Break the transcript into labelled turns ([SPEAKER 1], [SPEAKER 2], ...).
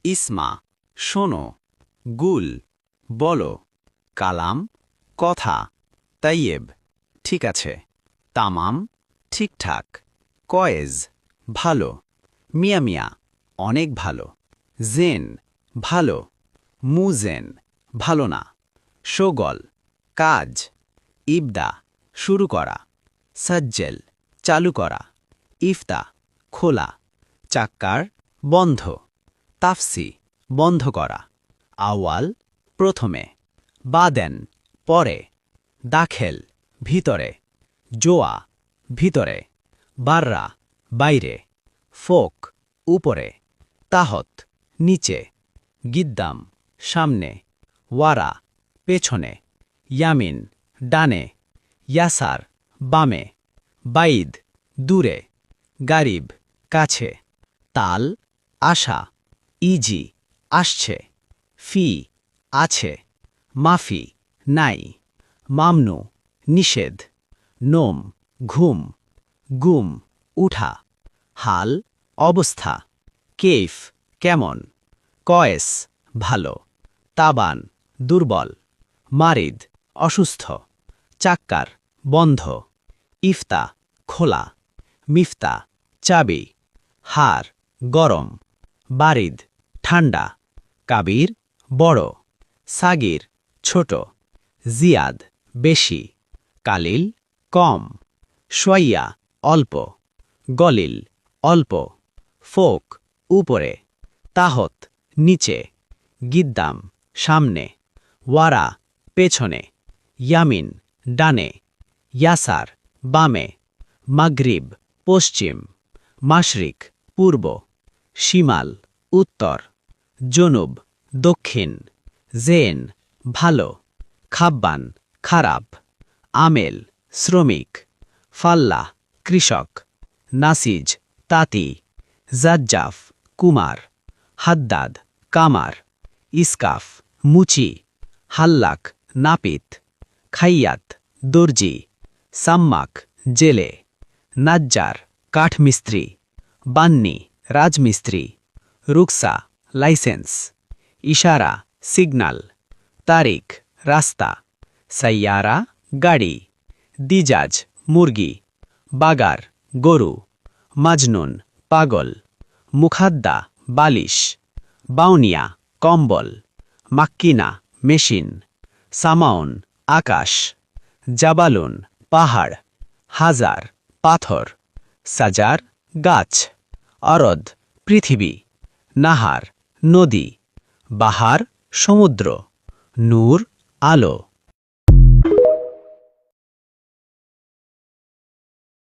[SPEAKER 1] ইসমা শোনো, গুল বলো, কালাম কথা, তাইয়েব ঠিক আছে, তামাম ঠিকঠাক, কয়েজ ভালো, মিয়া মিয়া অনেক ভালো, জেন ভালো, মুজেন ভালো না, শোগল কাজ, ইবদা শুরু করা, সাজ্জেল চালু করা, ইফতা খোলা, চাক্কার বন্ধ, তাফসি বন্ধ করা, আওয়াল প্রথমে, বাদেন পরে, দাখেল ভিতরে, জোয়া ভিতরে, বাররা বাইরে, ফোক উপরে, তাহত নিচে, গিদ্দাম সামনে, ওয়ারা পেছনে, ইয়ামিন ডানে, ইয়াসার বামে, বাইদ দূরে, গারিব কাছে, তাল আশা, ইজি আসছে, ফি আছে, মাফি নাই, মামনু নিষেধ, নোম ঘুম, গুম উঠা, হাল অবস্থা, কেইফ কেমন, কয়েস ভালো, তাবান দুর্বল, মারিদ অসুস্থ, চাক্কার বন্ধ, ইফতা খোলা, মিফতা চাবি, হার গরম, বারিদ ঠান্ডা, কাবির বড়, সাগির ছোট, জিয়াদ বেশি, কালিল কম, শোয়াইয়া অল্প, গলিল অল্প, ফোক উপরে, তাহত নিচে, গিদ্দাম সামনে, ওয়ারা পেছনে, ইয়ামিন ডানে, ইয়াসার বামে, মাগরিব পশ্চিম, মাশরিক পূর্ব, শিমাল উত্তর, জনুব দক্ষিণ, জেন ভালো, খাব্বান খারাপ, আমেল শ্রমিক, ফাল্লাহ কৃষক, নাসিজ তাঁতি, জাজ্জাফ কুমার, হাদ্দাদ কামার, ইসকাফ মুচি, হাল্লাক নাপিত, খাইয়াত দর্জি, সাম্মাক জেলে, নাজ্জার কাঠমিস্ত্রি, বান্নি রাজমিস্ত্রি, রুকসা লাইসেন্স, ইশারা সিগনাল, তারিখ রাস্তা, সাইয়ারা গাড়ি, দিজাজ মুরগি, বাগার গরু, মাজনুন পাগল, মুখাদ্দা বালিশ, বাউনিয়া কম্বল, মাক্কিনা মেশিন, সামাউন আকাশ, জাবালুন পাহাড়, হাজার পাথর, সাজার গাছ, অরদ পৃথিবী, নাহার নদী, বাহার সমুদ্র, নূর আলো।